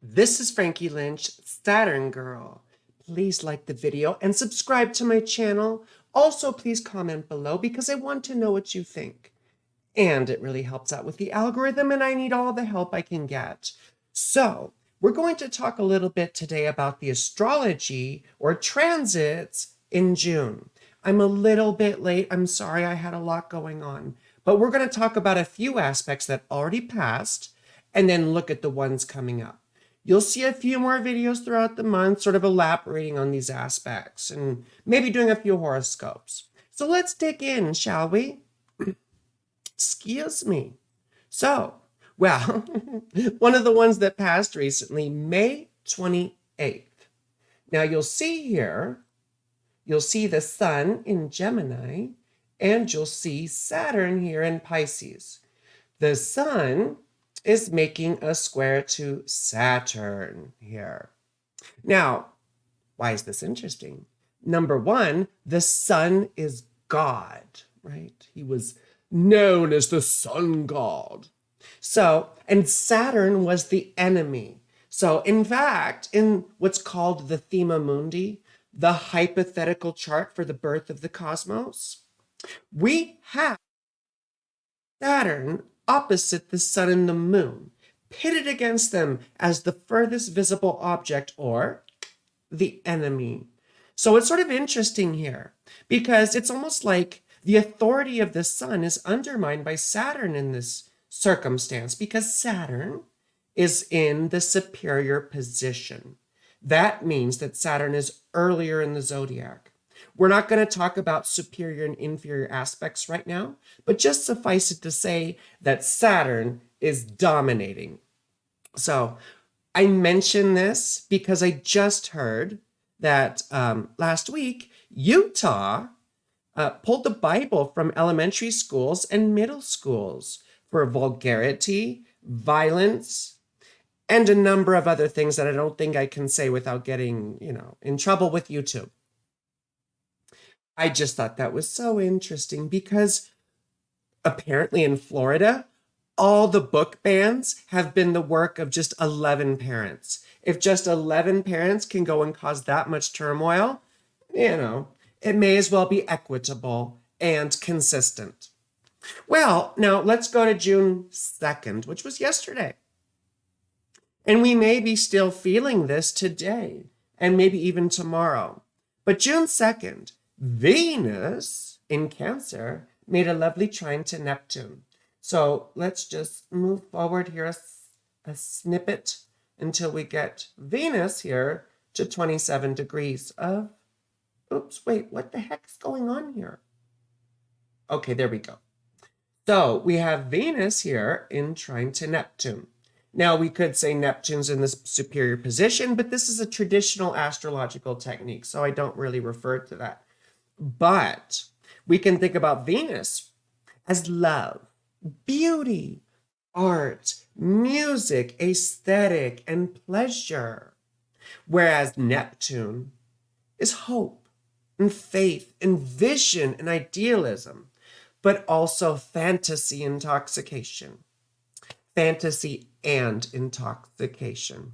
This is Frankie Lynch, Saturn Girl. Please like the video and subscribe to my channel. Also, please comment below because I want to know what you think. And it really helps out with the algorithm, and I need all the help I can get. So, we're going to talk a little bit today about the astrology or transits in June. I'm a little bit late. I'm sorry, I had a lot going on. But we're going to talk about a few aspects that already passed and then look at the ones coming up. You'll see a few more videos throughout the month, sort of elaborating on these aspects and maybe doing a few horoscopes. So let's dig in, shall we? Excuse me. So, well, one of the ones that passed recently, May 28th. Now you'll see here, you'll see the sun in Gemini, and you'll see Saturn here in Pisces. The sun is making a square to Saturn here. Now, why is this interesting? Number one, the sun is God, right? He was known as the sun god. So, and Saturn was the enemy. So, in fact, in what's called the Thema Mundi, the hypothetical chart for the birth of the cosmos, we have Saturn opposite the sun and the moon, pitted against them as the furthest visible object or the enemy. So it's sort of interesting here because it's almost like the authority of the sun is undermined by Saturn in this circumstance because Saturn is in the superior position. That means that Saturn is earlier in the zodiac. We're not going to talk about superior and inferior aspects right now, but just suffice it to say that Saturn is dominating. So I mention this because I just heard that last week, Utah pulled the Bible from elementary schools and middle schools for vulgarity, violence, and a number of other things that I don't think I can say without getting, in trouble with YouTube. I just thought that was so interesting because apparently in Florida, all the book bans have been the work of just 11 parents. If just 11 parents can go and cause that much turmoil, it may as well be equitable and consistent. Well, now let's go to June 2nd, which was yesterday. And we may be still feeling this today and maybe even tomorrow. But June 2nd, Venus in Cancer made a lovely trine to Neptune. So let's just move forward here a snippet until we get Venus here to 27 degrees of, oops, wait, what the heck is going on here? Okay, there we go. So we have Venus here in trine to Neptune. Now we could say Neptune's in this superior position, but this is a traditional astrological technique, so I don't really refer to that. But we can think about Venus as love, beauty, art, music, aesthetic, and pleasure. Whereas Neptune is hope and faith and vision and idealism, but also fantasy intoxication. Fantasy and intoxication.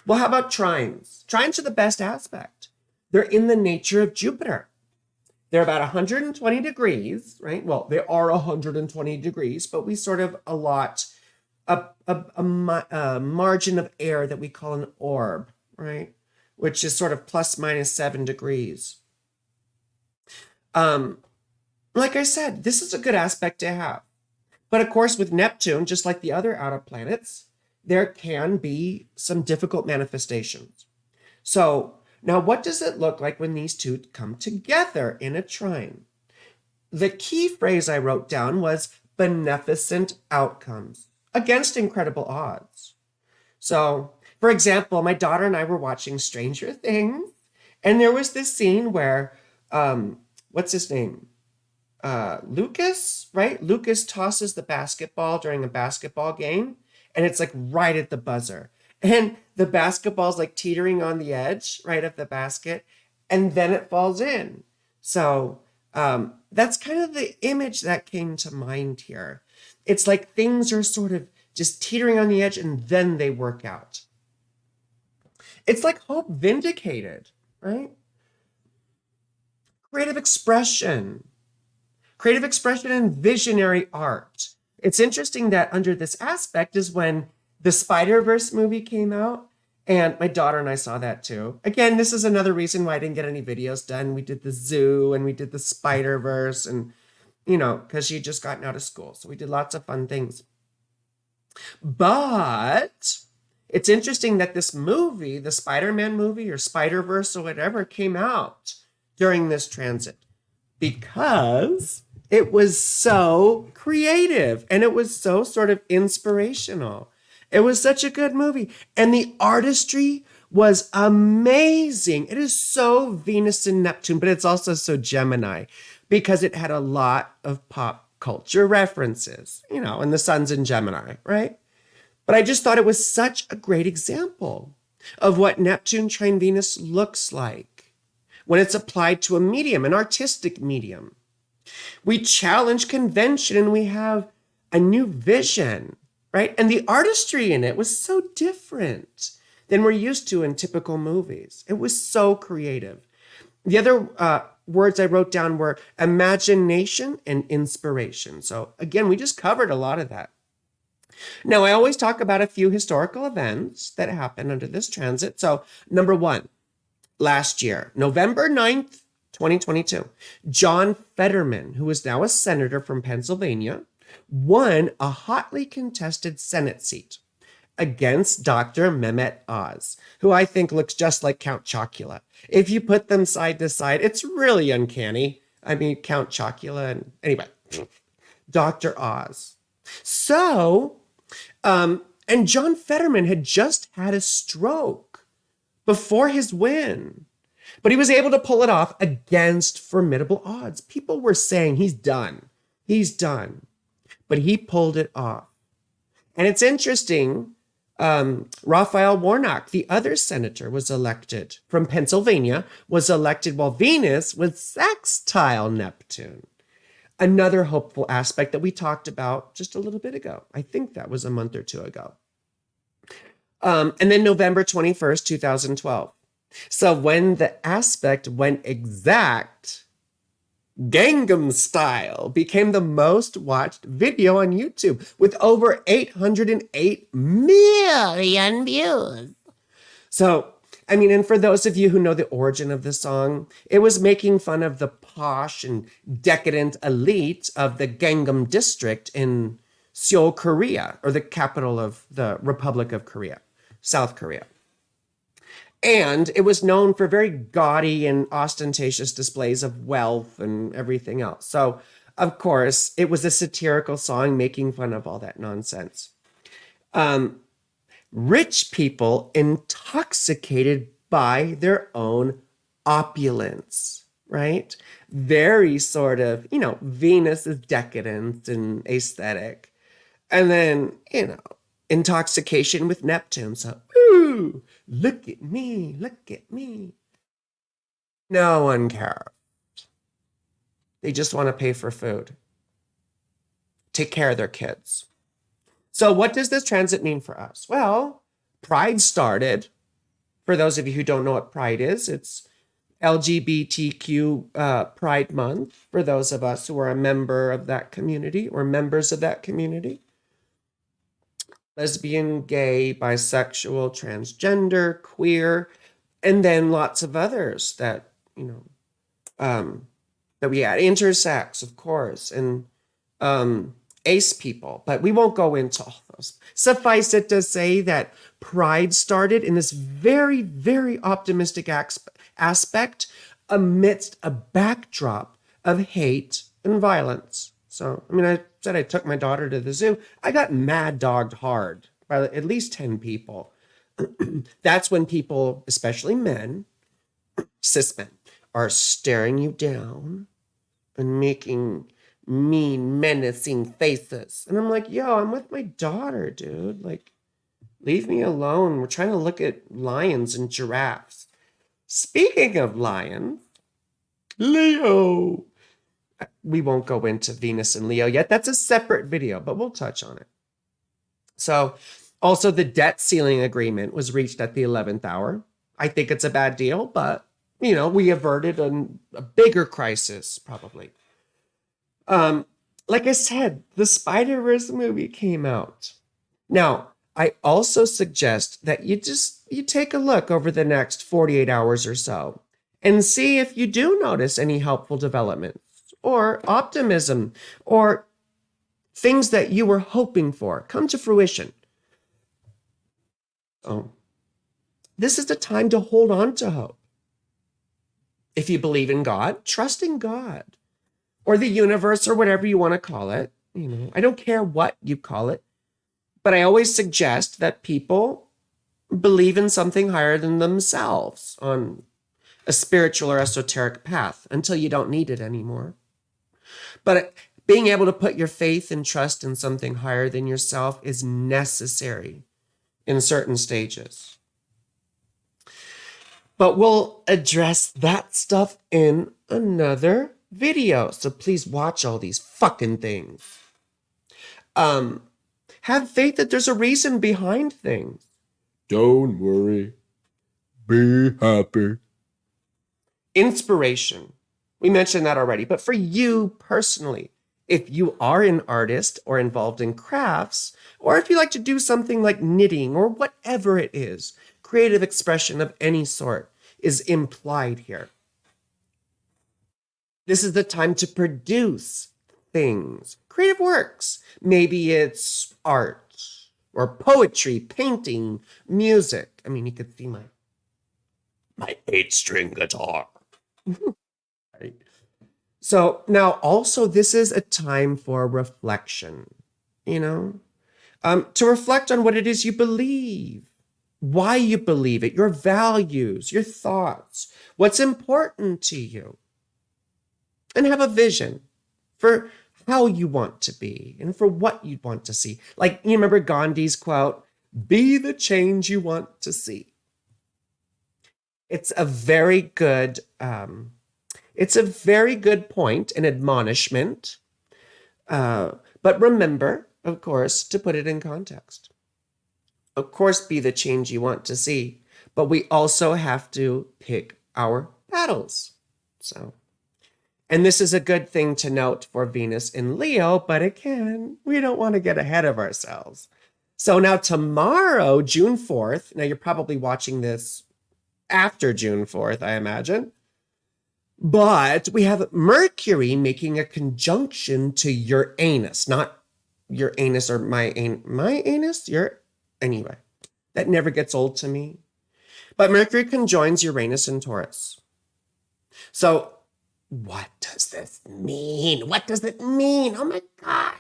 Well, how about trines? Trines are the best aspect. They're in the nature of Jupiter. They're about 120 degrees, right? Well, they are 120 degrees, but we sort of allot a margin of air that we call an orb, right? Which is sort of plus minus 7 degrees. Like I said, this is a good aspect to have. But of course, with Neptune, just like the other outer planets, there can be some difficult manifestations. So now what does it look like when these two come together in a trine? The key phrase I wrote down was beneficent outcomes against incredible odds. So, for example, my daughter and I were watching Stranger Things, and there was this scene where, what's his name? Lucas, right? Lucas tosses the basketball during a basketball game, and it's like right at the buzzer. And the basketball's like teetering on the edge, right, of the basket, and then it falls in. So that's kind of the image that came to mind here. It's like things are sort of just teetering on the edge, and then they work out. It's like hope vindicated, right? Creative expression and visionary art. It's interesting that under this aspect is when the Spider-Verse movie came out, and my daughter and I saw that too. Again, this is another reason why I didn't get any videos done. We did the zoo and we did the Spider-Verse, and because she had just gotten out of school. So we did lots of fun things. But it's interesting that this movie, the Spider-Man movie or Spider-Verse or whatever, came out during this transit because it was so creative and it was so sort of inspirational. It was such a good movie. And the artistry was amazing. It is so Venus and Neptune, but it's also so Gemini because it had a lot of pop culture references, and the sun's in Gemini, right? But I just thought it was such a great example of what Neptune trine Venus looks like when it's applied to a medium, an artistic medium. We challenge convention and we have a new vision, right? And the artistry in it was so different than we're used to in typical movies. It was so creative. The other words I wrote down were imagination and inspiration. So again, we just covered a lot of that. Now, I always talk about a few historical events that happened under this transit. So number one, last year, November 9th, 2022, John Fetterman, who is now a senator from Pennsylvania, won a hotly contested Senate seat against Dr. Mehmet Oz, who I think looks just like Count Chocula. If you put them side to side, it's really uncanny. I mean, Count Chocula and anyway, Dr. Oz. So, and John Fetterman had just had a stroke before his win, but he was able to pull it off against formidable odds. People were saying he's done, but he pulled it off. And it's interesting, Raphael Warnock, the other senator, was elected from Pennsylvania, was elected while Venus was sextile Neptune. Another hopeful aspect that we talked about just a little bit ago. I think that was a month or two ago. And then November 21st, 2012. So when the aspect went exact, Gangnam Style became the most watched video on YouTube with over 808 million views. So, I mean, and for those of you who know the origin of the song, it was making fun of the posh and decadent elite of the Gangnam district in Seoul, Korea, or the capital of the Republic of Korea, South Korea. And it was known for very gaudy and ostentatious displays of wealth and everything else. So, of course, it was a satirical song making fun of all that nonsense. Rich people intoxicated by their own opulence, right? Very sort of, Venus is decadent and aesthetic. And then, intoxication with Neptune. So, ooh, look at me, look at me. No one cares. They just want to pay for food, take care of their kids. So what does this transit mean for us? Well, Pride started. For those of you who don't know what Pride is, it's LGBTQ Pride Month for those of us who are a member of that community or members of that community. Lesbian, gay, bisexual, transgender, queer, and then lots of others that, that we add. Intersex, of course, and ace people, but we won't go into all those. Suffice it to say that Pride started in this very, very optimistic aspect amidst a backdrop of hate and violence. So, I said I took my daughter to the zoo. I got mad dogged hard by at least 10 people. That's when people, especially men, cis men, are staring you down and making mean, menacing faces. And I'm like, yo, I'm with my daughter, dude. Like, leave me alone. We're trying to look at lions and giraffes. Speaking of lions, Leo. We won't go into Venus and Leo yet. That's a separate video, but we'll touch on it. So also the debt ceiling agreement was reached at the 11th hour. I think it's a bad deal, but we averted a bigger crisis probably. Like I said, the Spider-Verse movie came out. Now, I also suggest that you take a look over the next 48 hours or so and see if you do notice any helpful developments or optimism or things that you were hoping for come to fruition. So, this is the time to hold on to hope. If you believe in God, trust in God or the universe or whatever you want to call it. I don't care what you call it, but I always suggest that people believe in something higher than themselves on a spiritual or esoteric path until you don't need it anymore. But being able to put your faith and trust in something higher than yourself is necessary in certain stages. But we'll address that stuff in another video. So please watch all these fucking things. Have faith that there's a reason behind things. Don't worry. Be happy. Inspiration. We mentioned that already. But for you personally, if you are an artist or involved in crafts, or if you like to do something like knitting or whatever it is, creative expression of any sort is implied here. This is the time to produce things, creative works. Maybe it's art or poetry, painting, music. I mean, you could see my 8-string guitar. Right. So now also this is a time for reflection, to reflect on what it is you believe, why you believe it, your values, your thoughts, what's important to you, and have a vision for how you want to be and for what you want to see. Like, you remember Gandhi's quote, "Be the change you want to see." It's a very good point and admonishment. But remember, of course, to put it in context. Of course, be the change you want to see, but we also have to pick our battles. And this is a good thing to note for Venus in Leo, but again, we don't want to get ahead of ourselves. So now tomorrow, June 4th, now you're probably watching this after June 4th, I imagine, but we have Mercury making a conjunction to Uranus, not Uranus or my anus, anyway, that never gets old to me. But Mercury conjoins Uranus and Taurus. So what does this mean? What does it mean? Oh my God.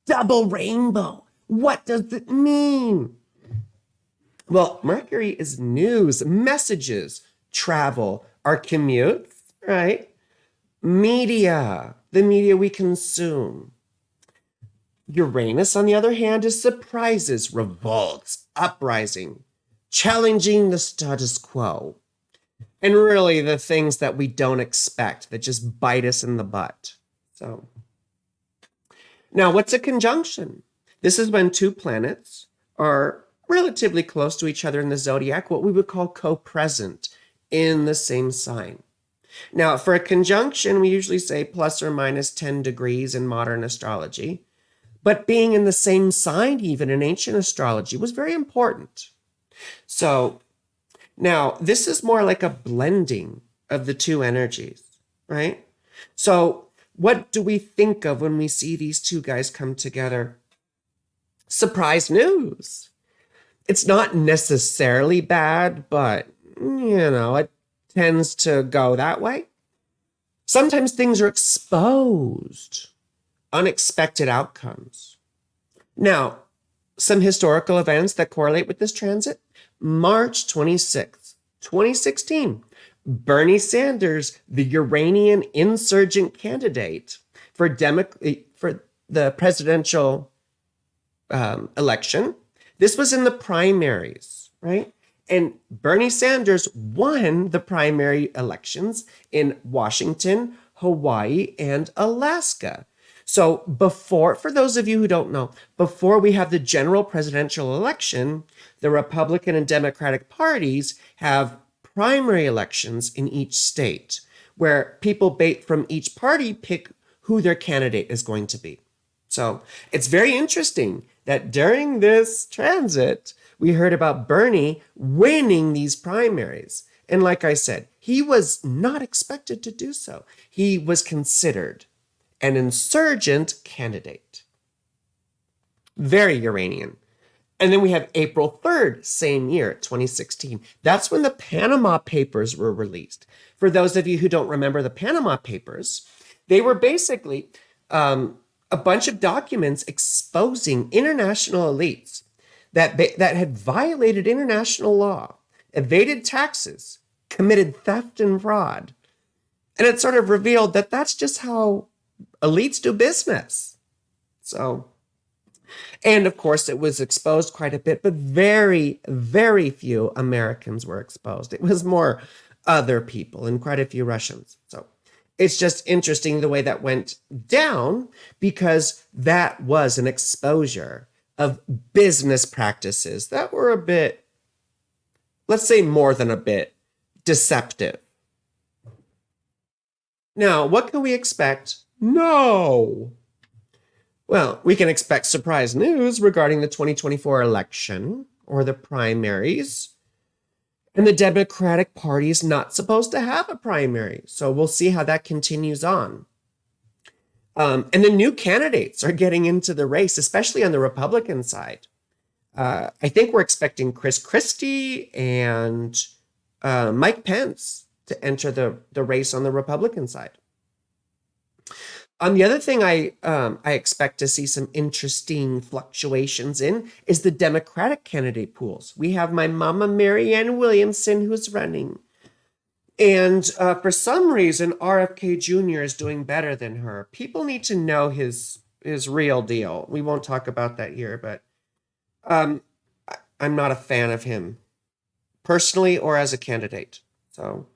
Double rainbow. What does it mean? Well, Mercury is news, messages, travel, our commutes, right? Media, the media we consume. Uranus, on the other hand, is surprises, revolts, uprising, challenging the status quo. And really the things that we don't expect that just bite us in the butt. So now what's a conjunction? This is when two planets are relatively close to each other in the zodiac, what we would call co-present in the same sign. Now, for a conjunction, we usually say plus or minus 10 degrees in modern astrology, but being in the same sign, even in ancient astrology, was very important. So now this is more like a blending of the two energies, right? So what do we think of when we see these two guys come together? Surprise news. It's not necessarily bad, but, it tends to go that way. Sometimes things are exposed, unexpected outcomes. Now, some historical events that correlate with this transit. March 26th, 2016, Bernie Sanders, the Uranian insurgent candidate for the presidential election. This was in the primaries, right? And Bernie Sanders won the primary elections in Washington, Hawaii, and Alaska. So for those of you who don't know, before we have the general presidential election, the Republican and Democratic parties have primary elections in each state where people from each party pick who their candidate is going to be. So it's very interesting that during this transit, we heard about Bernie winning these primaries. And like I said, he was not expected to do so. He was considered an insurgent candidate. Very Uranian. And then we have April 3rd, same year, 2016. That's when the Panama Papers were released. For those of you who don't remember the Panama Papers, they were basically a bunch of documents exposing international elites that had violated international law, evaded taxes, committed theft and fraud. And it sort of revealed that that's just how elites do business. So, and of course, it was exposed quite a bit, but very, very few Americans were exposed. It was more other people and quite a few Russians. So it's just interesting the way that went down, because that was an exposure of business practices that were a bit, let's say more than a bit, deceptive. Now, what can we expect? No. Well, we can expect surprise news regarding the 2024 election or the primaries. And the Democratic Party is not supposed to have a primary. So we'll see how that continues on. And the new candidates are getting into the race, especially on the Republican side. I think we're expecting Chris Christie and Mike Pence to enter the race on the Republican side. The other thing I expect to see some interesting fluctuations in is the Democratic candidate pools. We have my mama, Marianne Williamson, who's running. And for some reason, RFK Jr. is doing better than her. People need to know his real deal. We won't talk about that here, but I'm not a fan of him personally or as a candidate. So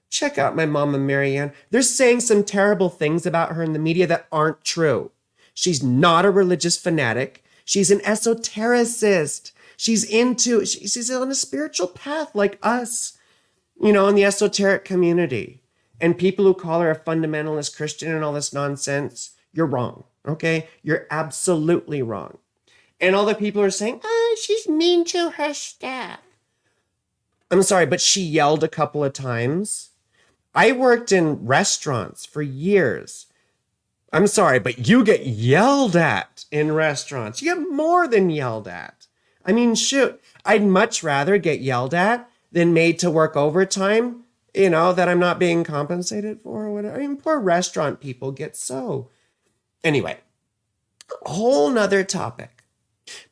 check out my mama, Marianne. They're saying some terrible things about her in the media that aren't true. She's not a religious fanatic. She's an esotericist. She's on a spiritual path like us, in the esoteric community. And people who call her a fundamentalist Christian and all this nonsense, you're wrong, okay? You're absolutely wrong. And all the people are saying, she's mean to her staff. I'm sorry, but she yelled a couple of times. I worked in restaurants for years. I'm sorry, but you get yelled at in restaurants. You get more than yelled at. I mean, shoot, I'd much rather get yelled at than made to work overtime, that I'm not being compensated for or whatever. I mean, poor restaurant people get so. Anyway, a whole nother topic.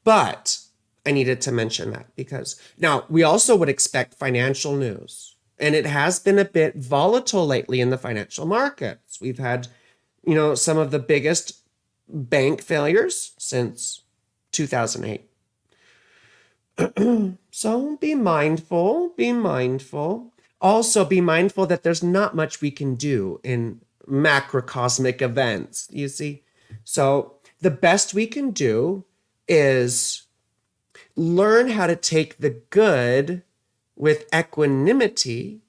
But I needed to mention that because now we also would expect financial news. And it has been a bit volatile lately in the financial markets. We've had, some of the biggest bank failures since 2008. So be mindful. Also be mindful that there's not much we can do in macrocosmic events, you see. So the best we can do is learn how to take the good with equanimity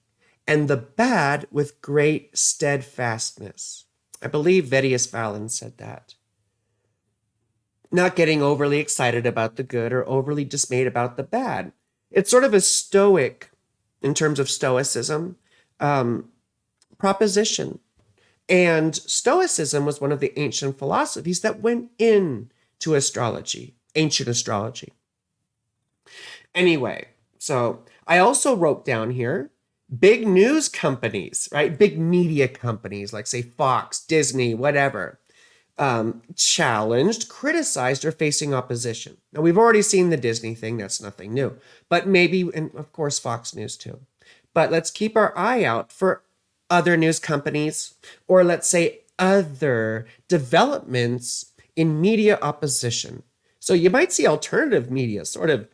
and the bad with great steadfastness. I believe Vedius Vallon said that. Not getting overly excited about the good or overly dismayed about the bad. It's sort of a stoic, in terms of stoicism, proposition. And stoicism was one of the ancient philosophies that went into astrology, ancient astrology. Anyway, so I also wrote down here, big news companies, right? Big media companies like say Fox, Disney, whatever, challenged, criticized, or facing opposition. Now we've already seen the Disney thing. That's nothing new, but maybe, and of course, Fox News too. But let's keep our eye out for other news companies, or let's say other developments in media opposition. So you might see alternative media sort of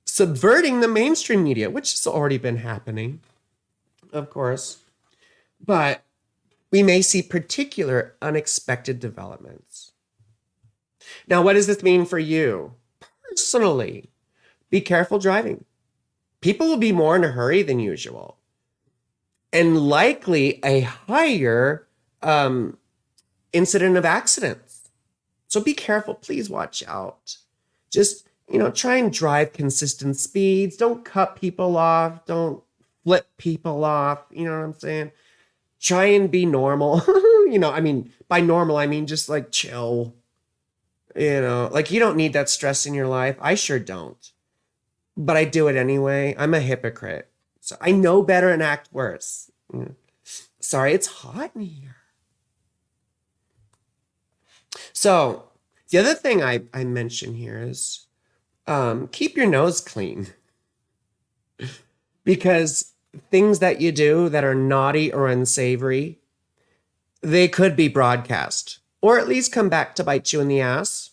subverting the mainstream media, which has already been happening, of course. But we may see particular unexpected developments. Now, what does this mean for you? Personally, be careful driving. People will be more in a hurry than usual, and likely a higher incident of accidents. So be careful. Please watch out. Just, try and drive consistent speeds. Don't cut people off. Don't flip people off. You know what I'm saying? Try and be normal. By normal, I mean just like chill. Like you don't need that stress in your life. I sure don't. But I do it anyway. I'm a hypocrite. So I know better and act worse. Sorry, it's hot in here. So the other thing I mention here is keep your nose clean. Because things that you do that are naughty or unsavory, they could be broadcast or at least come back to bite you in the ass.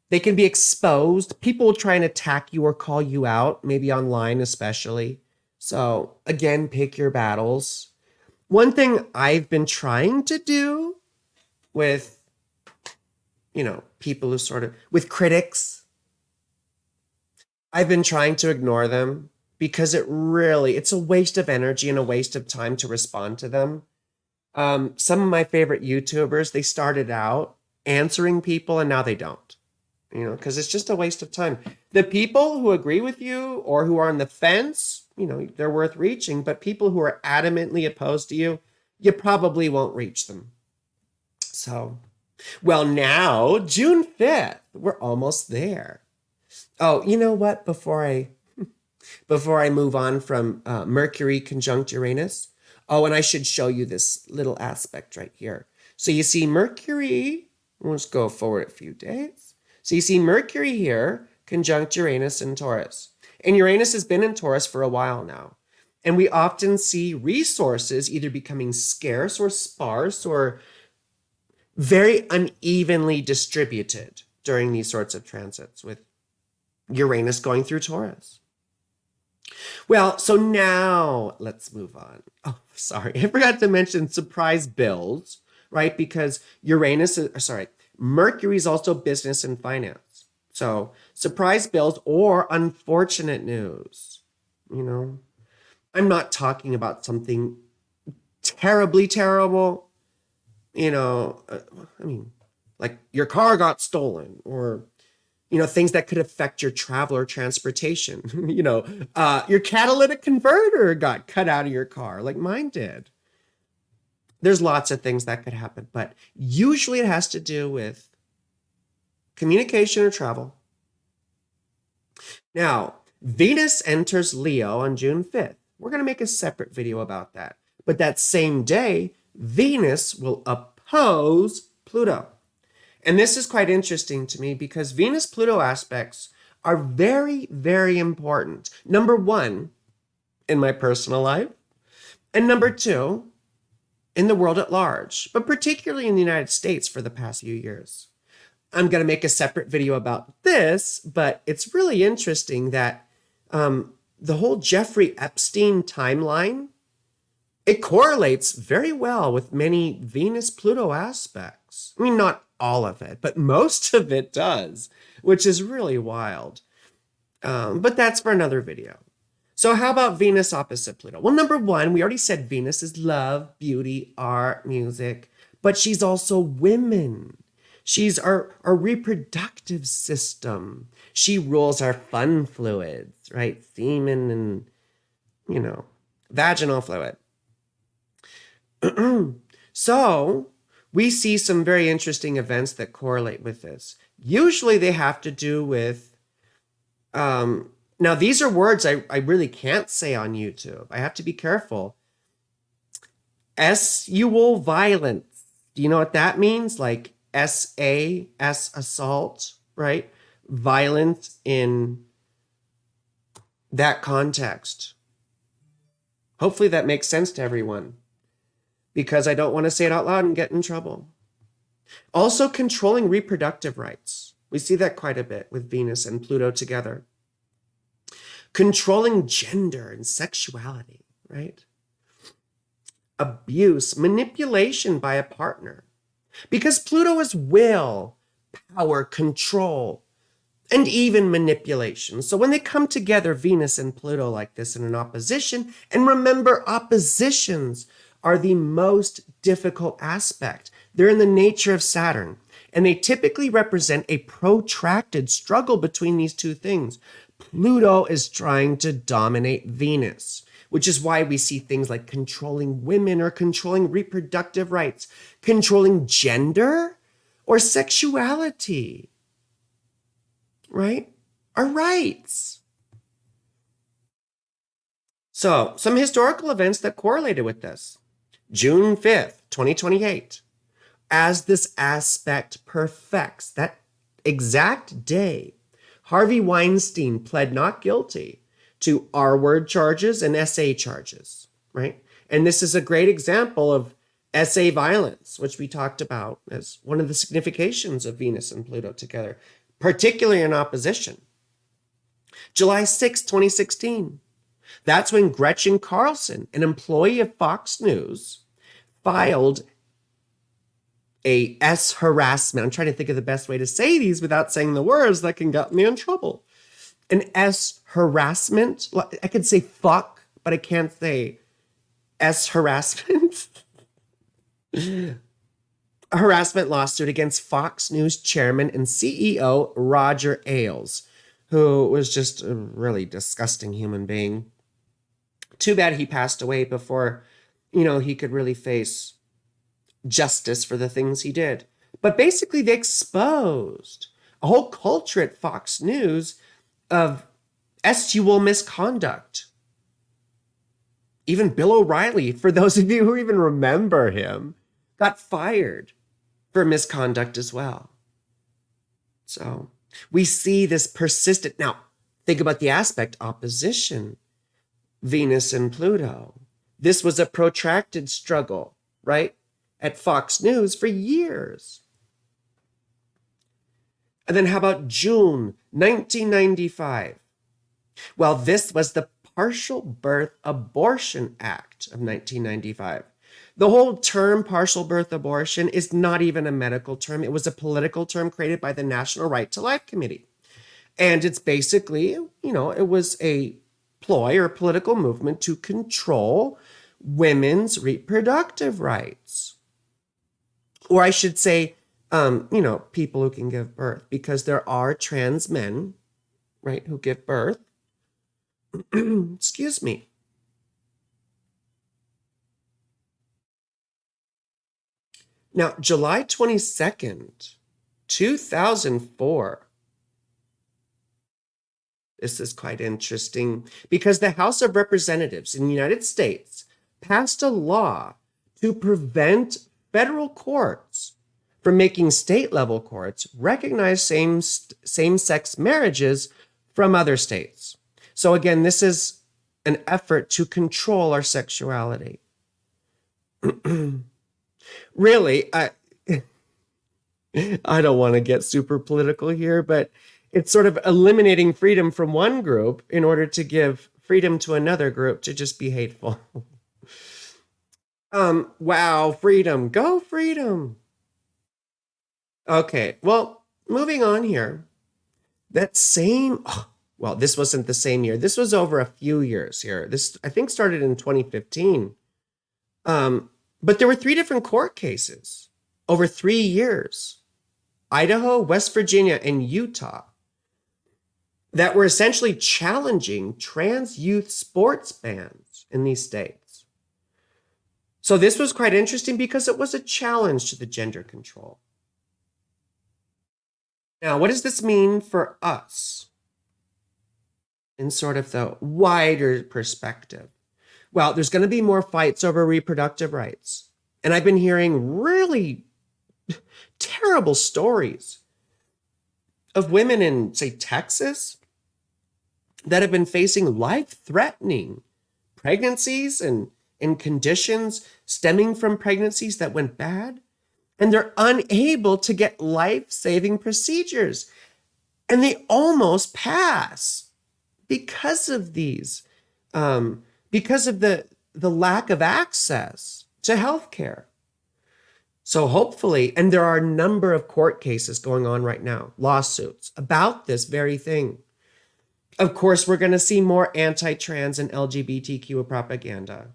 They can be exposed. People will try and attack you or call you out, maybe online especially. So again, pick your battles. One thing I've been trying to do with, people who with critics, I've been trying to ignore them because it's a waste of energy and a waste of time to respond to them. Some of my favorite YouTubers, they started out answering people and now they don't. Because it's just a waste of time. The people who agree with you or who are on the fence, they're worth reaching. But people who are adamantly opposed to you, you probably won't reach them. So, well, now, June 5th, we're almost there. Oh, you know what? Before I move on from Mercury conjunct Uranus, and I should show you this little aspect right here. So you see Mercury, let's go forward a few days. So you see Mercury here, conjunct Uranus in Taurus. And Uranus has been in Taurus for a while now. And we often see resources either becoming scarce or sparse or very unevenly distributed during these sorts of transits with Uranus going through Taurus. Well, so now let's move on. Oh, sorry. I forgot to mention surprise bills, right? Because Mercury is also business and finance. So surprise bills or unfortunate news, I'm not talking about something terribly terrible, like your car got stolen or, things that could affect your travel or transportation. Your catalytic converter got cut out of your car like mine did. There's lots of things that could happen, but usually it has to do with communication or travel. Now, Venus enters Leo on June 5th. We're going to make a separate video about that. But that same day, Venus will oppose Pluto. And this is quite interesting to me because Venus-Pluto aspects are very, very important. Number one, in my personal life, and number two, in the world at large, but particularly in the United States for the past few years. I'm going to make a separate video about this, but it's really interesting that the whole Jeffrey Epstein timeline, it correlates very well with many Venus-Pluto aspects. I mean, not all of it, but most of it does, which is really wild. But that's for another video. So how about Venus opposite Pluto? Well, number one, we already said Venus is love, beauty, art, music, but she's also women. She's our reproductive system. She rules our fun fluids, right? Semen and, vaginal fluid. So we see some very interesting events that correlate with this. Usually they have to do with, now these are words I really can't say on YouTube. I have to be careful. Sexual violence. Do you know what that means? Like assault, right? Violence in that context. Hopefully that makes sense to everyone, because I don't want to say it out loud and get in trouble. Also, controlling reproductive rights. We see that quite a bit with Venus and Pluto together. Controlling gender and sexuality, right? abuse, manipulation by a partner. Because Pluto is will, power, control, and even manipulation. So when they come together, Venus and Pluto like this in an opposition, and remember, oppositions are the most difficult aspect. They're in the nature of Saturn, and they typically represent a protracted struggle between these two things. Pluto is trying to dominate Venus, which is why we see things like controlling women or controlling reproductive rights, controlling gender or sexuality, right? Our rights. So, some historical events that correlated with this. June 5th, 2028. As this aspect perfects, that exact day, Harvey Weinstein pled not guilty to R-word charges and SA charges, right? And this is a great example of SA violence, which we talked about as one of the significations of Venus and Pluto together, particularly in opposition. July 6, 2016. That's when Gretchen Carlson, an employee of Fox News, filed a S harassment. I'm trying to think of the best way to say these without saying the words that can get me in trouble. An S harassment. I could say fuck, but I can't say S harassment. A harassment lawsuit against Fox News chairman and CEO Roger Ailes, who was just a really disgusting human being. Too bad he passed away before, he could really face justice for the things he did. But basically, they exposed a whole culture at Fox News of sexual misconduct. Even Bill O'Reilly, for those of you who even remember him, got fired for misconduct as well. So we see this persistent. Now, think about the aspect opposition, Venus and Pluto. This was a protracted struggle, right? At Fox News for years. And then how about June 1995? Well, this was the Partial Birth Abortion Act of 1995. The whole term partial birth abortion is not even a medical term. It was a political term created by the National Right to Life Committee. And it's basically, it was a ploy or political movement to control women's reproductive rights. Or I should say, people who can give birth, because there are trans men, right, who give birth. Excuse me. Now, July 22nd, 2004. This is quite interesting because the House of Representatives in the United States passed a law to prevent federal courts from making state-level courts recognize same-sex marriages from other states. So again, this is an effort to control our sexuality. Really, I don't want to get super political here, but it's sort of eliminating freedom from one group in order to give freedom to another group to just be hateful. Wow, freedom. Go freedom. Okay, well, moving on here. This wasn't the same year. This was over a few years here. This, I think, started in 2015. But there were 3 different court cases over 3 years. Idaho, West Virginia, and Utah that were essentially challenging trans youth sports bans in these states. So this was quite interesting because it was a challenge to the gender control. Now, what does this mean for us in sort of the wider perspective? Well, there's going to be more fights over reproductive rights. And I've been hearing really terrible stories of women in, say, Texas that have been facing life-threatening pregnancies and conditions stemming from pregnancies that went bad. And they're unable to get life-saving procedures. And they almost pass because of these, because of the lack of access to healthcare. So hopefully, and there are a number of court cases going on right now, lawsuits about this very thing. Of course, we're going to see more anti-trans and LGBTQ propaganda.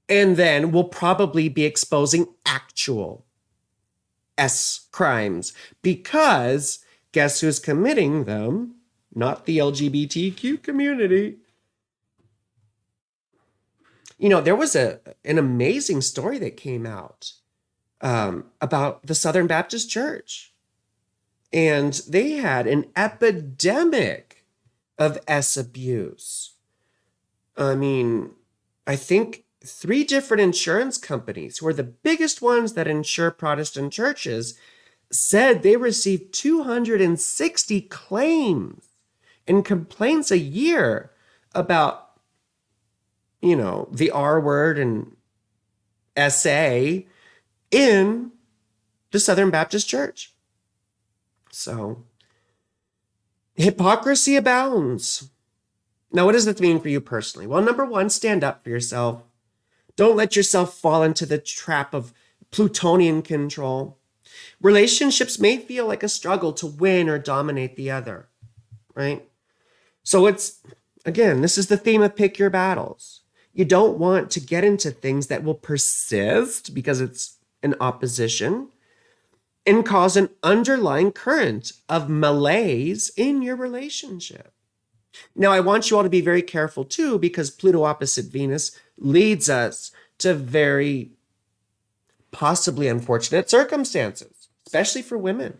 And then we'll probably be exposing actual S crimes because guess who's committing them? Not the LGBTQ community. You know, there was an amazing story that came out about the Southern Baptist Church. And they had an epidemic of S abuse. I mean, I think 3 different insurance companies, who are the biggest ones that insure Protestant churches, said they received 260 claims and complaints a year about, you know, the R word and SA in the Southern Baptist Church. So, hypocrisy abounds. Now, what does this mean for you personally? Well, number 1, stand up for yourself. Don't let yourself fall into the trap of Plutonian control. Relationships may feel like a struggle to win or dominate the other, right? So again, this is the theme of pick your battles. You don't want to get into things that will persist because it's an opposition and cause an underlying current of malaise in your relationship. Now, I want you all to be very careful too, because Pluto opposite Venus leads us to very possibly unfortunate circumstances, especially for women.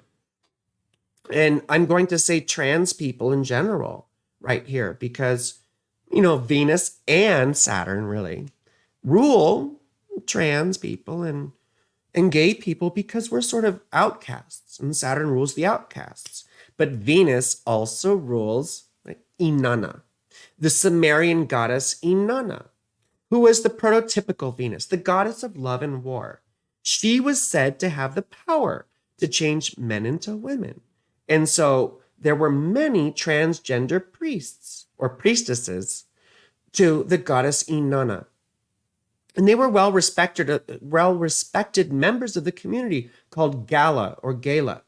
And I'm going to say trans people in general right here because, you know, Venus and Saturn really rule trans people and gay people because we're sort of outcasts, and Saturn rules the outcasts. But Venus also rules Inanna, the Sumerian goddess Inanna, who was the prototypical Venus, the goddess of love and war. She was said to have the power to change men into women. And so there were many transgender priests or priestesses to the goddess Inanna. And they were well-respected members of the community called Gala or Gala.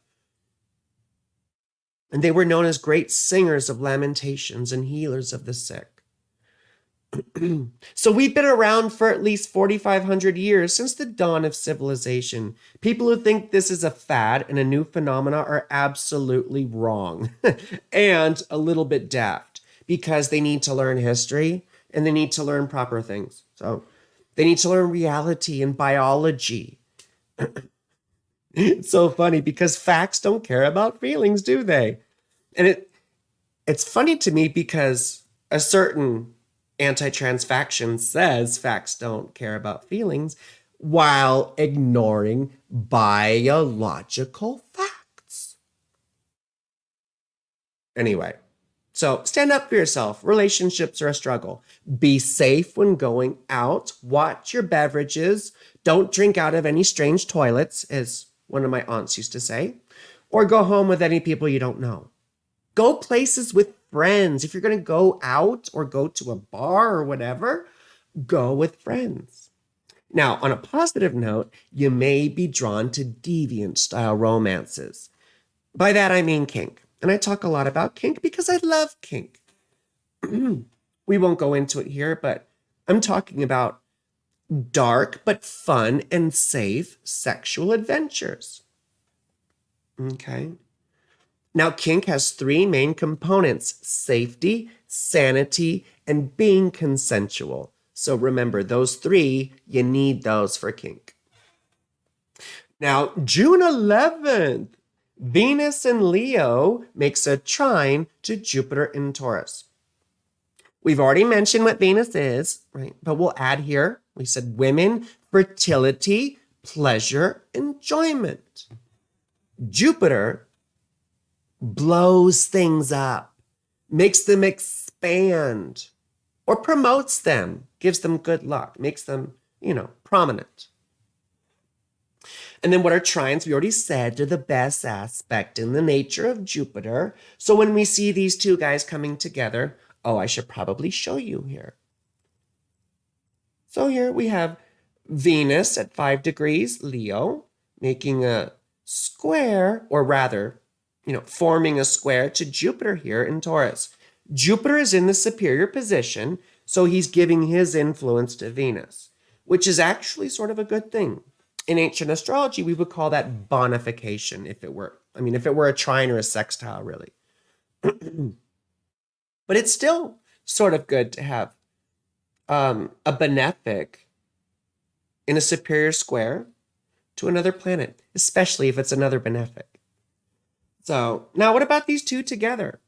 And they were known as great singers of lamentations and healers of the sick. So we've been around for at least 4,500 years since the dawn of civilization. People who think this is a fad and a new phenomena are absolutely wrong and a little bit daft because they need to learn history and they need to learn proper things. So they need to learn reality and biology. It's so funny because facts don't care about feelings, do they? And it's funny to me because a certain anti-trans faction says facts don't care about feelings while ignoring biological facts. Anyway, so stand up for yourself. Relationships are a struggle. Be safe when going out. Watch your beverages. Don't drink out of any strange toilets, as one of my aunts used to say, or go home with any people you don't know. Go places with friends. If you're going to go out or go to a bar or whatever, go with friends. Now, on a positive note, you may be drawn to deviant style romances. By that, I mean kink. And I talk a lot about kink because I love kink. We won't go into it here, but I'm talking about dark but fun and safe sexual adventures. Okay. Now, kink has 3 main components: safety, sanity, and being consensual. So remember, those 3, you need those for kink. Now, June 11th, Venus in Leo makes a trine to Jupiter in Taurus. We've already mentioned what Venus is, right? But we'll add here, we said women, fertility, pleasure, enjoyment. Jupiter blows things up, makes them expand, or promotes them, gives them good luck, makes them, prominent. And then what are trines? We already said they're the best aspect in the nature of Jupiter. So when we see these 2 guys coming together, I should probably show you here. So here we have Venus at 5 degrees Leo, making a square, or rather, forming a square to Jupiter here in Taurus. Jupiter is in the superior position, so he's giving his influence to Venus, which is actually sort of a good thing. In ancient astrology, we would call that bonification if it were a trine or a sextile, really. But it's still sort of good to have a benefic in a superior square to another planet, especially if it's another benefic. So now what about these two together?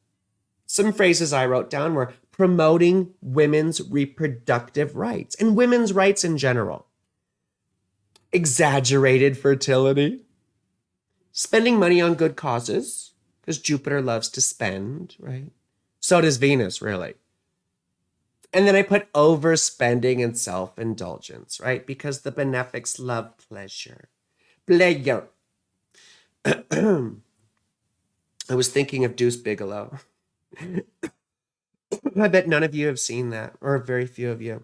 Some phrases I wrote down were promoting women's reproductive rights and women's rights in general. Exaggerated fertility. Spending money on good causes, because Jupiter loves to spend, right? So does Venus, really. And then I put overspending and self-indulgence, right? Because the benefics love pleasure. Pleasure. I was thinking of Deuce Bigelow. I bet none of you have seen that, or very few of you.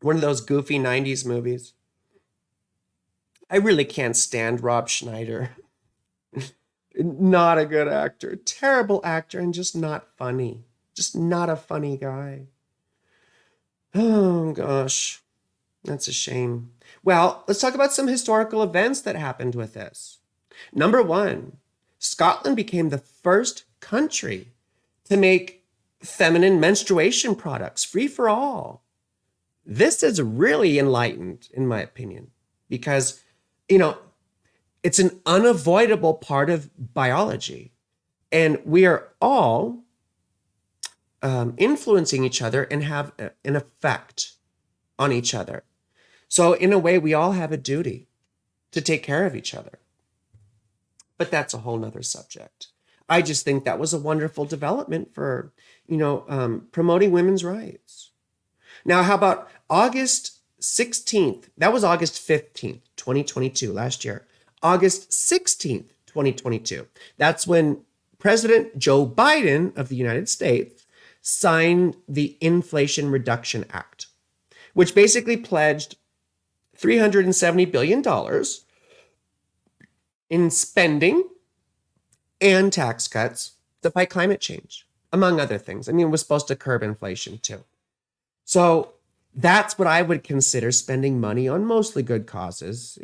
One of those goofy 90s movies. I really can't stand Rob Schneider. Not a good actor. Terrible actor and just not funny. Just not a funny guy. Oh, gosh. That's a shame. Well, let's talk about some historical events that happened with this. Number 1, Scotland became the first country to make feminine menstruation products free for all. This is really enlightened, in my opinion, because, it's an unavoidable part of biology. And we are all influencing each other and have an effect on each other. So in a way, we all have a duty to take care of each other. But that's a whole nother subject. I just think that was a wonderful development for, promoting women's rights. Now, how about August 16th? That was August 15th, 2022, last year. August 16th, 2022. That's when President Joe Biden of the United States signed the Inflation Reduction Act, which basically pledged $370 billion in spending and tax cuts to fight climate change, among other things. It was supposed to curb inflation too. So that's what I would consider spending money on mostly good causes.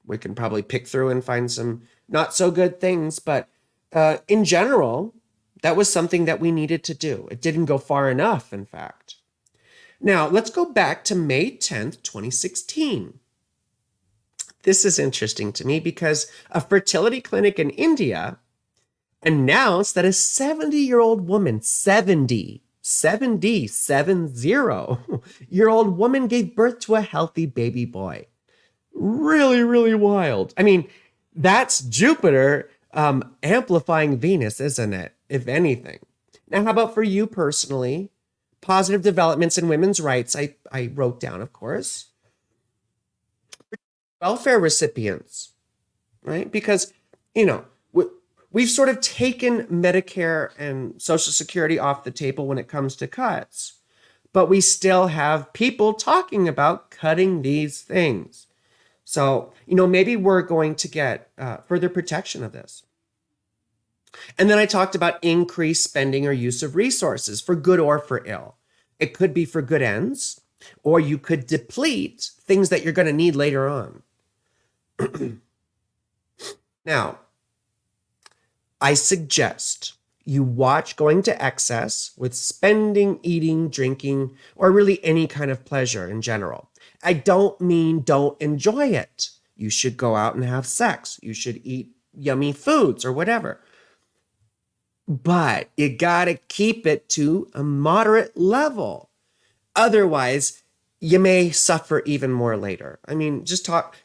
We can probably pick through and find some not so good things, but in general, that was something that we needed to do. It didn't go far enough, in fact. Now, let's go back to May 10th, 2016. This is interesting to me because a fertility clinic in India announced that a 70-year-old woman, 70-year-old woman gave birth to a healthy baby boy. Really, really wild. That's Jupiter amplifying Venus, isn't it? If anything. Now, how about for you personally? Positive developments in women's rights, I wrote down, of course. Welfare recipients, right? Because, we've sort of taken Medicare and Social Security off the table when it comes to cuts, but we still have people talking about cutting these things. So, maybe we're going to get further protection of this. And then I talked about increased spending or use of resources for good or for ill. It could be for good ends, or you could deplete things that you're going to need later on. Now, I suggest you watch going to excess with spending, eating, drinking, or really any kind of pleasure in general. I don't mean don't enjoy it. You should go out and have sex. You should eat yummy foods or whatever. But you gotta keep it to a moderate level. Otherwise, you may suffer even more later.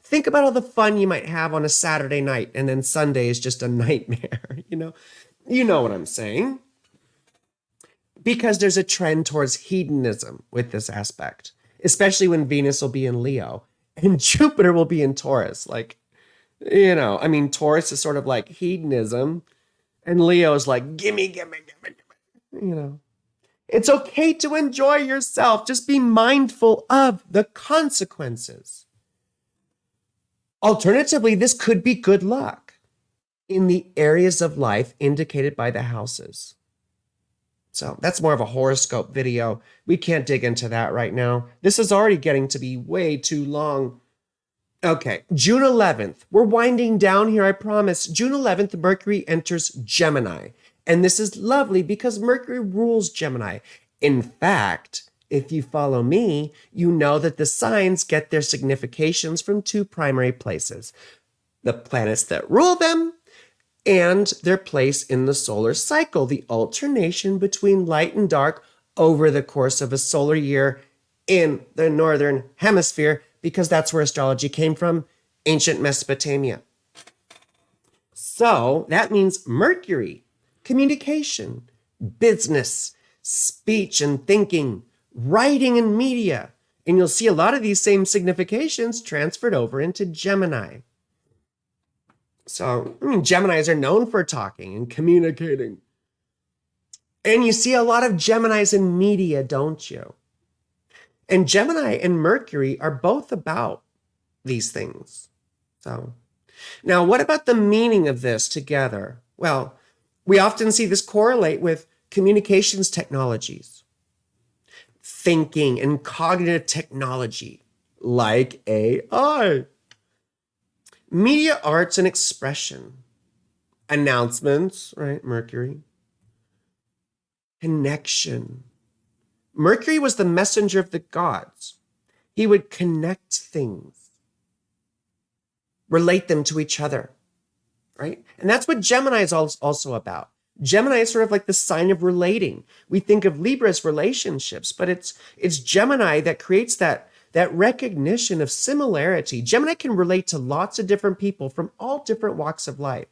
Think about all the fun you might have on a Saturday night and then Sunday is just a nightmare, You know what I'm saying. Because there's a trend towards hedonism with this aspect, especially when Venus will be in Leo and Jupiter will be in Taurus. Taurus is sort of like hedonism and Leo is like, gimme. It's okay to enjoy yourself. Just be mindful of the consequences. Alternatively, this could be good luck in the areas of life indicated by the houses. So that's more of a horoscope video. We can't dig into that right now. This is already getting to be way too long. Okay, June 11th. We're winding down here, I promise. June 11th, Mercury enters Gemini. And this is lovely because Mercury rules Gemini. In fact, if you follow me, you know that the signs get their significations from two primary places: the planets that rule them and their place in the solar cycle, the alternation between light and dark over the course of a solar year in the northern hemisphere, because that's where astrology came from, ancient Mesopotamia. So that means Mercury, communication, business, speech and thinking, writing and media. And you'll see a lot of these same significations transferred over into Gemini. So, Geminis are known for talking and communicating. And you see a lot of Geminis in media, don't you? And Gemini and Mercury are both about these things. So, now what about the meaning of this together? Well, we often see this correlate with communications technologies, thinking and cognitive technology, like AI. Media, arts, and expression. Announcements, right? Mercury. Connection. Mercury was the messenger of the gods. He would connect things, relate them to each other, right? And that's what Gemini is also about. Gemini is sort of like the sign of relating. We think of Libra as relationships, but it's Gemini that creates that recognition of similarity. Gemini can relate to lots of different people from all different walks of life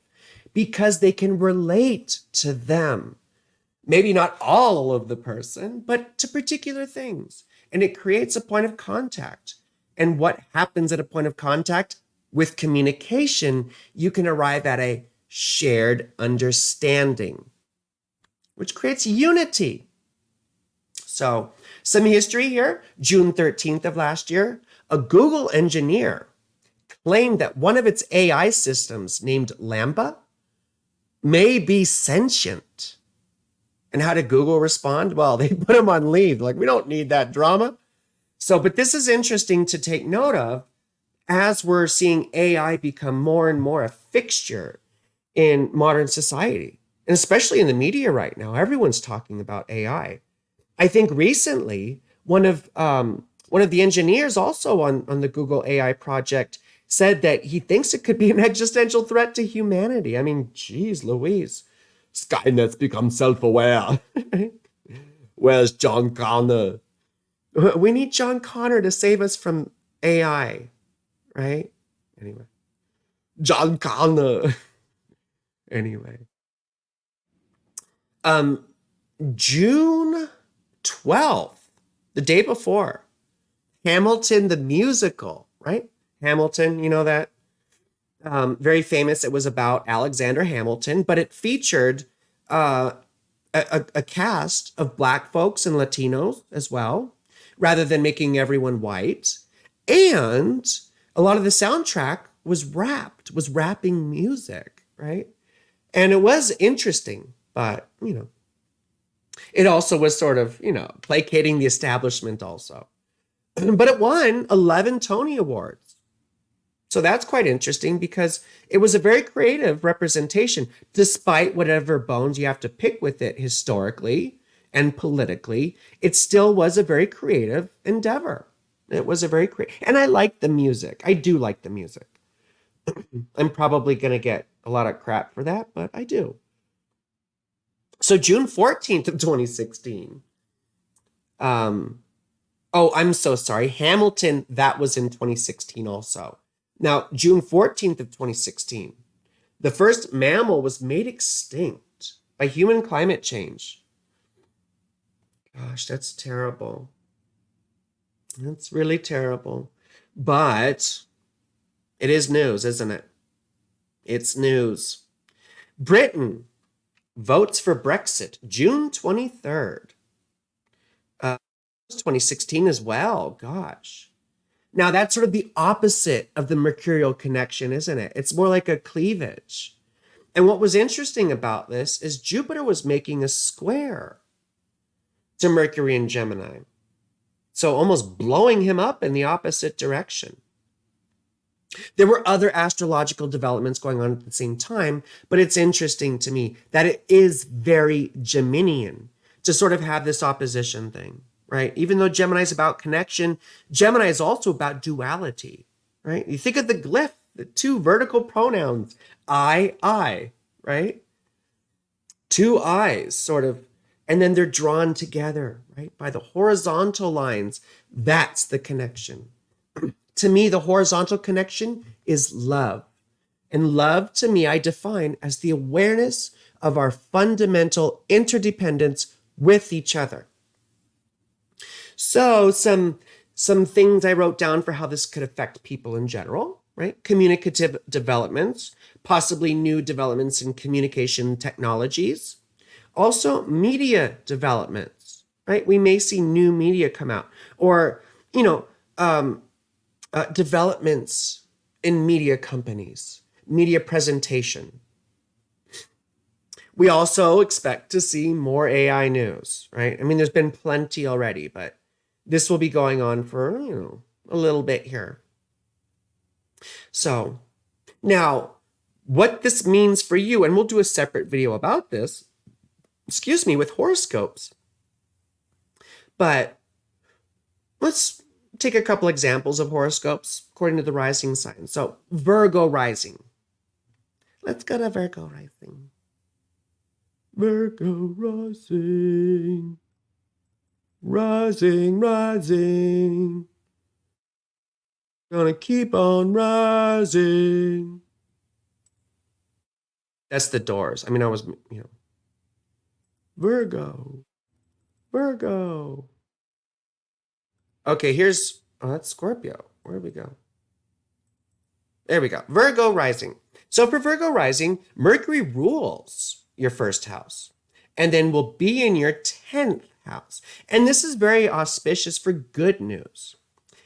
because they can relate to them. Maybe not all of the person, but to particular things. And it creates a point of contact. And what happens at a point of contact? With communication, you can arrive at a shared understanding, which creates unity. So, some history here. June 13th of last year, a Google engineer claimed that one of its AI systems, named Lambda, may be sentient. And how did Google respond? Well, they put him on leave. Like, we don't need that drama. So, but this is interesting to take note of as we're seeing AI become more and more a fixture in modern society, and especially in the media right now. Everyone's talking about AI. I think recently, one of the engineers also on the Google AI project said that he thinks it could be an existential threat to humanity. I mean, geez Louise. Skynet's become self-aware. Where's John Connor? We need John Connor to save us from AI, right? Anyway. John Connor. Anyway. June 12th, the day before, Hamilton the musical, right? Hamilton, you know that? Very famous. It was about Alexander Hamilton, but it featured a cast of Black folks and Latinos as well, rather than making everyone white. And a lot of the soundtrack was rapping music, right? And it was interesting, but, it also was sort of, placating the establishment also. But it won 11 Tony Awards. So that's quite interesting because it was a very creative representation, despite whatever bones you have to pick with it historically and politically. It still was a very creative endeavor. It was a very creative, and I like the music. I do like the music. I'm probably going to get a lot of crap for that, but I do. So June 14th of 2016. I'm so sorry. Hamilton, that was in 2016 also. Now, June 14th of 2016, the first mammal was made extinct by human climate change. Gosh, that's terrible. That's really terrible. But it is news, isn't it? It's news. Britain votes for Brexit, June 23rd. It's 2016 as well. Gosh. Now that's sort of the opposite of the mercurial connection, isn't it? It's more like a cleavage. And what was interesting about this is Jupiter was making a square to Mercury in Gemini. So almost blowing him up in the opposite direction. There were other astrological developments going on at the same time, but it's interesting to me that it is very Geminian to sort of have this opposition thing, right? Even though Gemini is about connection, Gemini is also about duality, right? You think of the glyph, the two vertical pronouns, I, right? Two eyes, sort of, and then they're drawn together, right? By the horizontal lines. That's the connection. To me, the horizontal connection is love. And love, to me, I define as the awareness of our fundamental interdependence with each other. So some things I wrote down for how this could affect people in general, right? Communicative developments, possibly new developments in communication technologies. Also, media developments, right? We may see new media come out, or, developments in media companies, media presentation. We also expect to see more AI news, right? I mean, there's been plenty already, but this will be going on for, a little bit here. So now what this means for you, and we'll do a separate video about this, with horoscopes. But let's take a couple examples of horoscopes according to the rising sign. So Virgo rising. Let's go to Virgo rising. Virgo rising. Rising, rising. Gonna keep on rising. That's the Doors. I mean, I was, Virgo. Virgo. Okay, that's Scorpio. Where do we go? There we go. Virgo rising. So for Virgo rising, Mercury rules your first house and then will be in your 10th house. And this is very auspicious for good news.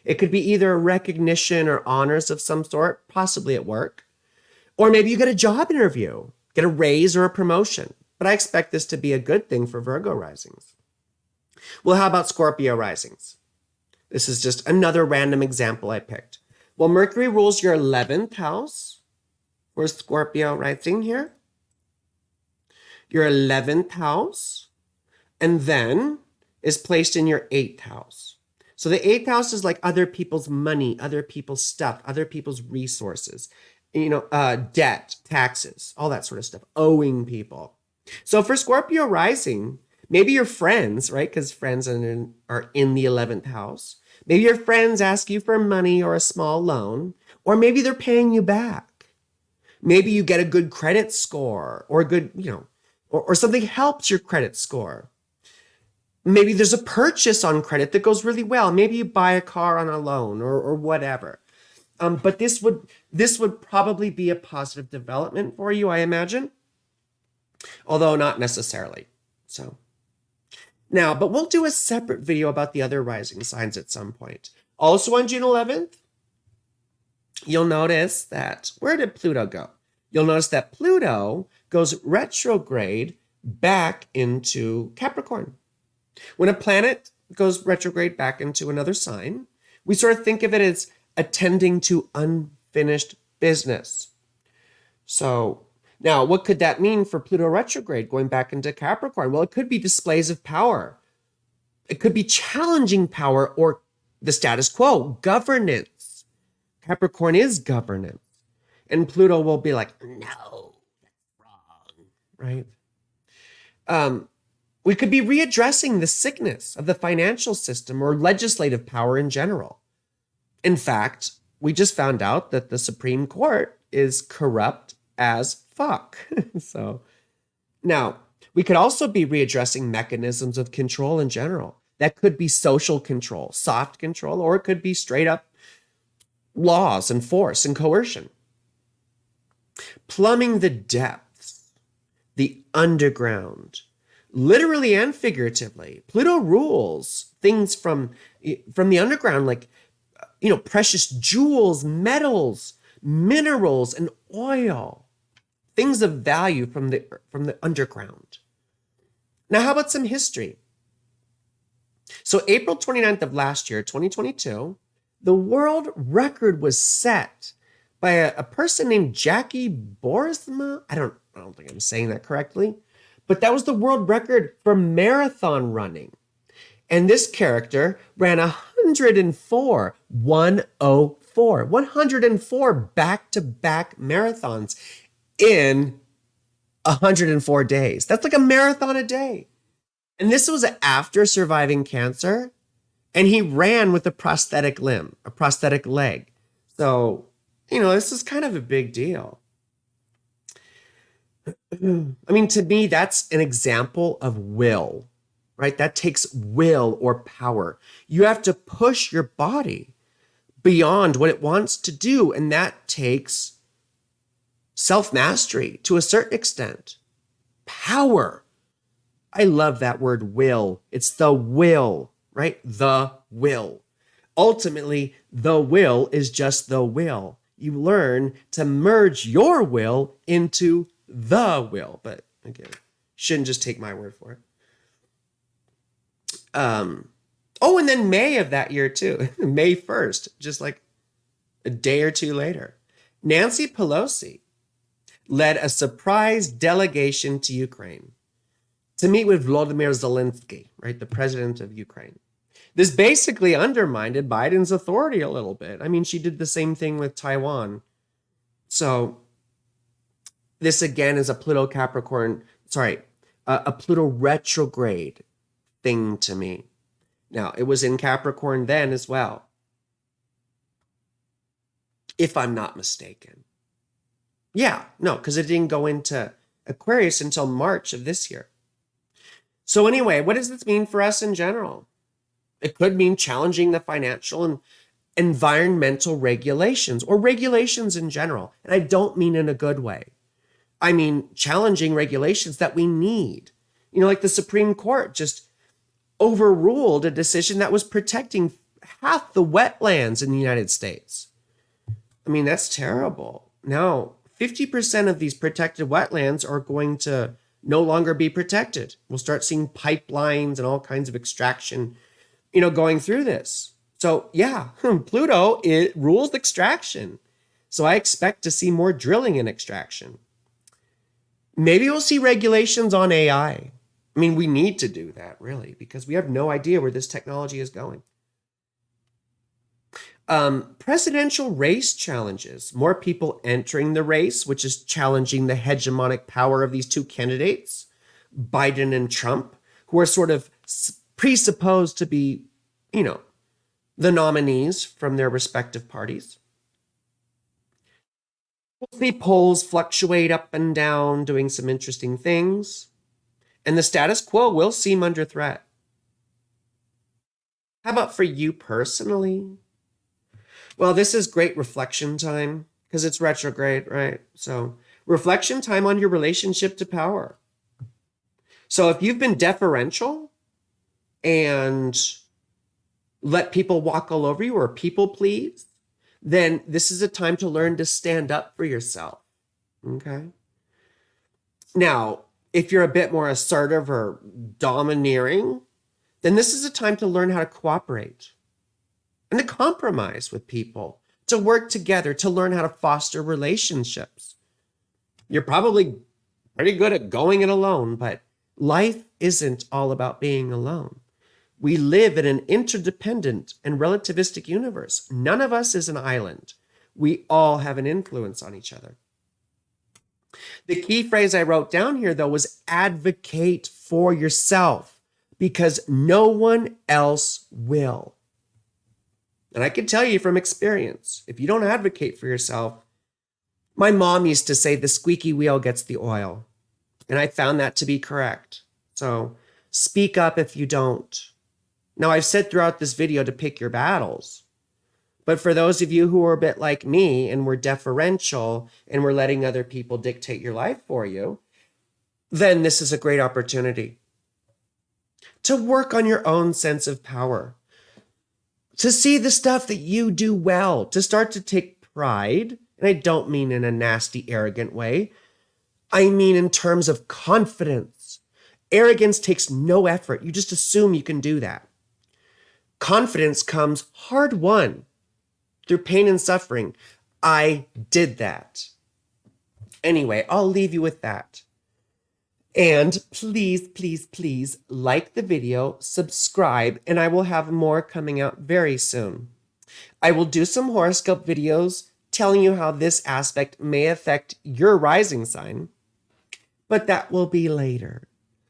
It could be either a recognition or honors of some sort, possibly at work, or maybe you get a job interview, get a raise or a promotion. But I expect this to be a good thing for Virgo risings. Well, how about Scorpio risings? This is just another random example I picked. Well, Mercury rules your 11th house. Where's Scorpio rising here? Your 11th house, and then is placed in your 8th house. So the 8th house is like other people's money, other people's stuff, other people's resources, debt, taxes, all that sort of stuff, owing people. So for Scorpio rising, maybe your friends, right? Because friends are in the 11th house. Maybe your friends ask you for money or a small loan, or maybe they're paying you back. Maybe you get a good credit score or a good, or something helps your credit score. Maybe there's a purchase on credit that goes really well. Maybe you buy a car on a loan or whatever. But this would probably be a positive development for you, I imagine. Although not necessarily. So now, but we'll do a separate video about the other rising signs at some point. Also on June 11th, you'll notice that, where did Pluto go? You'll notice that Pluto goes retrograde back into Capricorn. When a planet goes retrograde back into another sign, we sort of think of it as attending to unfinished business. So now, what could that mean for Pluto retrograde going back into Capricorn? Well, it could be displays of power. It could be challenging power or the status quo, governance. Capricorn is governance. And Pluto will be like, no, that's wrong, right? We could be readdressing the sickness of the financial system or legislative power in general. In fact, we just found out that the Supreme Court is corrupt as fuck. So now we could also be readdressing mechanisms of control in general. That could be social control, soft control, or it could be straight up laws and force and coercion. Plumbing the depths, the underground, literally and figuratively. Pluto rules things from the underground, like, precious jewels, metals, minerals, and oil, things of value from the underground. Now, how about some history? So April 29th of last year, 2022, the world record was set by a person named Jackie Borisma. I don't think I'm saying that correctly, but that was the world record for marathon running. And this character ran 104 back-to-back marathons in 104 days. That's like a marathon a day. And this was after surviving cancer. And he ran with a prosthetic limb, a prosthetic leg. So, this is kind of a big deal. I mean, to me, that's an example of will, right? That takes will or power. You have to push your body beyond what it wants to do. And that takes self-mastery to a certain extent. Power. I love that word will. It's the will, right? The will. Ultimately, the will is just the will. You learn to merge your will into the will. But again, shouldn't just take my word for it. And then May of that year too, May 1st, just like a day or two later, Nancy Pelosi led a surprise delegation to Ukraine to meet with Volodymyr Zelensky, right, the president of Ukraine. This basically undermined Biden's authority a little bit. I mean, she did the same thing with Taiwan. So this again is a Pluto retrograde thing to me. Now, it was in Capricorn then as well, if I'm not mistaken. Yeah, no, because it didn't go into Aquarius until March of this year. So anyway, what does this mean for us in general? It could mean challenging the financial and environmental regulations or regulations in general. And I don't mean in a good way. I mean challenging regulations that we need. Like the Supreme Court just overruled a decision that was protecting half the wetlands in the United States. I mean, that's terrible. Now, 50% of these protected wetlands are going to no longer be protected. We'll start seeing pipelines and all kinds of extraction, going through this. So yeah, Pluto, it rules extraction. So I expect to see more drilling and extraction. Maybe we'll see regulations on AI. I mean, we need to do that really, because we have no idea where this technology is going. Presidential race challenges, more people entering the race, which is challenging the hegemonic power of these two candidates, Biden and Trump, who are sort of presupposed to be, the nominees from their respective parties. We'll see polls fluctuate up and down, doing some interesting things. And the status quo will seem under threat. How about for you personally? Well, this is great reflection time because it's retrograde, right? So reflection time on your relationship to power. So if you've been deferential and let people walk all over you or people please, then this is a time to learn to stand up for yourself, okay? Now, if you're a bit more assertive or domineering, then this is a time to learn how to cooperate and to compromise with people, to work together, to learn how to foster relationships. You're probably pretty good at going it alone, but life isn't all about being alone. We live in an interdependent and relativistic universe. None of us is an island. We all have an influence on each other. The key phrase I wrote down here, though, was advocate for yourself because no one else will. And I can tell you from experience, if you don't advocate for yourself, my mom used to say the squeaky wheel gets the oil. And I found that to be correct. So speak up if you don't. Now, I've said throughout this video to pick your battles. But for those of you who are a bit like me and were deferential and were letting other people dictate your life for you, then this is a great opportunity. to work on your own sense of power, to see the stuff that you do well, to start to take pride. And I don't mean in a nasty, arrogant way. I mean in terms of confidence. Arrogance takes no effort. You just assume you can do that. Confidence comes hard won through pain and suffering. I did that. Anyway, I'll leave you with that. And please, please, please like the video, subscribe, and I will have more coming out very soon. I will do some horoscope videos telling you how this aspect may affect your rising sign, but that will be later.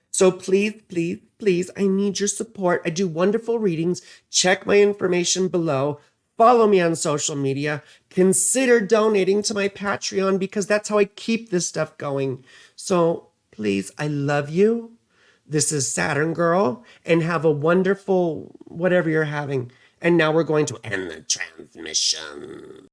So please, please, please, I need your support. I do wonderful readings. Check my information below. Follow me on social media. Consider donating to my Patreon because that's how I keep this stuff going. So please, I love you. This is Saturn Girl, and have a wonderful whatever you're having. And now we're going to end the transmission.